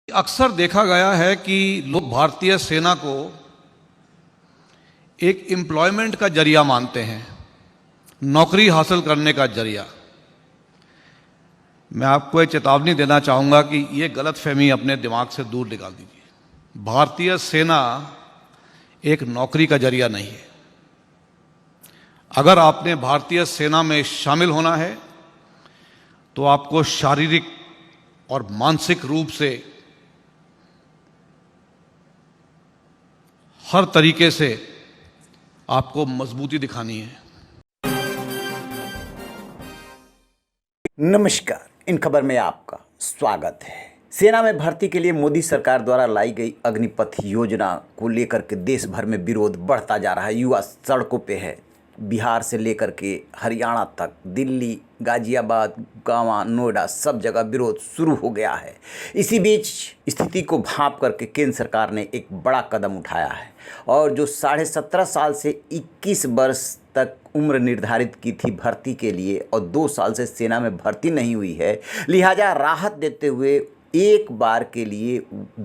अक्सर देखा गया है कि लोग भारतीय सेना को एक एम्प्लॉयमेंट का जरिया मानते हैं, नौकरी हासिल करने का जरिया। मैं आपको एक चेतावनी देना चाहूँगा कि ये गलतफहमी अपने दिमाग से दूर निकाल दीजिए। भारतीय सेना एक नौकरी का जरिया नहीं है। अगर आपने भारतीय सेना में शामिल होना है तो आपको शारीरिक और मानसिक रूप से हर तरीके से आपको मजबूती दिखानी है। नमस्कार, इन खबर में आपका स्वागत है। सेना में भर्ती के लिए मोदी सरकार द्वारा लाई गई अग्निपथ योजना को लेकर के देश भर में विरोध बढ़ता जा रहा है। युवा सड़कों पे है। बिहार से लेकर के हरियाणा तक, दिल्ली, गाजियाबाद, गांवा, नोएडा, सब जगह विरोध शुरू हो गया है। इसी बीच स्थिति को भांप करके केंद्र सरकार ने एक बड़ा कदम उठाया है और जो 17.5 साल से 21 वर्ष तक उम्र निर्धारित की थी भर्ती के लिए और 2 साल से सेना में भर्ती नहीं हुई है, लिहाजा राहत देते हुए एक बार के लिए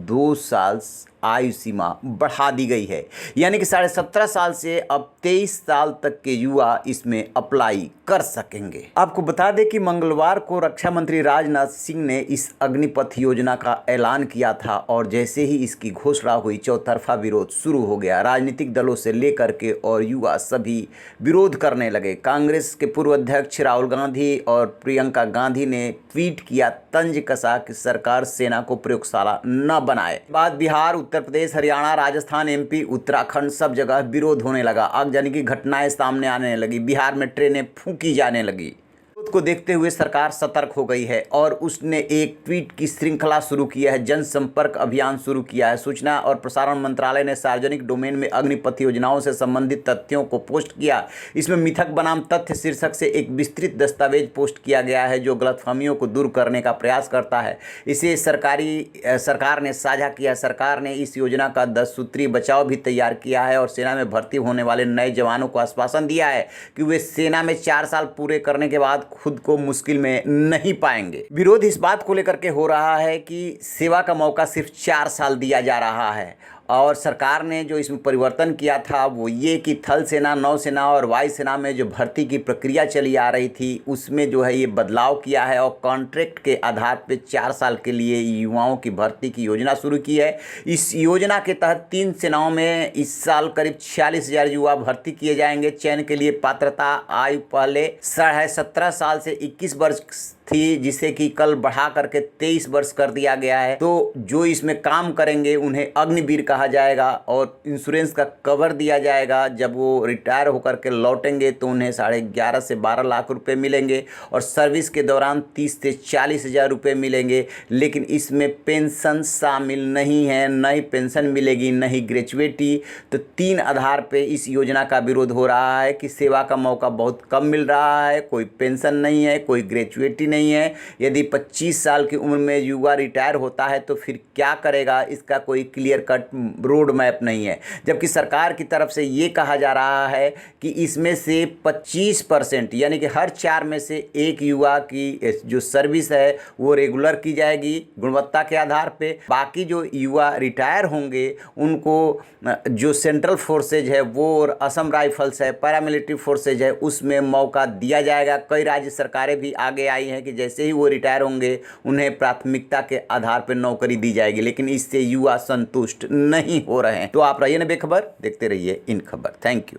2 साल आयु सीमा बढ़ा दी गई है। यानी कि 17.5 साल से अब 23 साल तक के युवा इसमें अप्लाई कर सकेंगे। आपको बता दें कि मंगलवार को रक्षा मंत्री राजनाथ सिंह ने इस अग्निपथ योजना का ऐलान किया था और जैसे ही इसकी घोषणा हुई, चौतरफा विरोध शुरू हो गया। राजनीतिक दलों से लेकर के और युवा सभी विरोध करने लगे। कांग्रेस के पूर्व अध्यक्ष राहुल गांधी और प्रियंका गांधी ने ट्वीट किया, तंज कसा कि सरकार सेना को प्रयोगशाला न बनाए। बाद बिहार, उत्तर प्रदेश, हरियाणा, राजस्थान, एमपी, उत्तराखंड सब जगह विरोध होने लगा। आगजनी की घटनाएं सामने आने लगी। बिहार में ट्रेनें फूंकी जाने लगी। विरोध को देखते हुए सरकार सतर्क हो गई है और उसने एक ट्वीट की श्रृंखला शुरू किया है, जनसंपर्क अभियान शुरू किया है। सूचना और प्रसारण मंत्रालय ने सार्वजनिक डोमेन में अग्निपथ योजनाओं से संबंधित तथ्यों को पोस्ट किया। इसमें मिथक बनाम तथ्य शीर्षक से एक विस्तृत दस्तावेज पोस्ट किया गया है जो गलतफहमियों को दूर करने का प्रयास करता है। इसे सरकार ने साझा किया। सरकार ने इस योजना का 10 सूत्री बचाव भी तैयार किया है और सेना में भर्ती होने वाले नए जवानों को आश्वासन दिया है कि वे सेना में 4 साल पूरे करने के बाद खुद को मुश्किल में नहीं पाएंगे। विरोध इस बात को लेकर के हो रहा है कि सेवा का मौका सिर्फ 4 साल दिया जा रहा है और सरकार ने जो इसमें परिवर्तन किया था वो ये कि थल सेना, नौसेना और वायुसेना में जो भर्ती की प्रक्रिया चली आ रही थी उसमें जो है ये बदलाव किया है और कॉन्ट्रैक्ट के आधार पे 4 साल के लिए युवाओं की भर्ती की योजना शुरू की है। इस योजना के तहत 3 सेनाओं में इस साल करीब 46,000 युवा भर्ती किए जाएंगे। चयन के लिए पात्रता आयु पहले 17.5 साल से 21 वर्ष थी, जिसे कि कल बढ़ा करके 23 वर्ष कर दिया गया है। तो जो इसमें काम करेंगे उन्हें अग्निवीर कहा जाएगा और इंश्योरेंस का कवर दिया जाएगा। जब वो रिटायर होकर के लौटेंगे तो उन्हें 11.5 से 12 लाख रुपए मिलेंगे और सर्विस के दौरान 30 से 40 हज़ार रुपये मिलेंगे। लेकिन इसमें पेंशन शामिल नहीं है, न ही पेंशन मिलेगी न ही ग्रेचुएटी। तो 3 आधार पे इस योजना का विरोध हो रहा है कि सेवा का मौका बहुत कम मिल रहा है, कोई पेंशन नहीं है, कोई ग्रेचुएटी नहीं है। यदि 25 साल की उम्र में युवा रिटायर होता है तो फिर क्या करेगा, इसका कोई क्लियर कट रोड मैप नहीं है। जबकि सरकार की तरफ से ये कहा जा रहा है कि इसमें से 25% यानी कि हर 4 में से 1 युवा की जो सर्विस है वो रेगुलर की जाएगी गुणवत्ता के आधार पे। बाकी जो युवा रिटायर होंगे उनको जो सेंट्रल फोर्सेज है वो और असम राइफल्स है, पैरामिलिट्री फोर्सेज है, उसमें मौका दिया जाएगा। कई राज्य सरकारें भी आगे आई हैं कि जैसे ही वो रिटायर होंगे उन्हें प्राथमिकता के आधार पर नौकरी दी जाएगी। लेकिन इससे युवा संतुष्ट नहीं हो रहे हैं। तो आप रहिए ना बेखबर, देखते रहिए इन खबर। Thank you.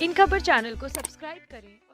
इन खबर चैनल को सब्सक्राइब करें।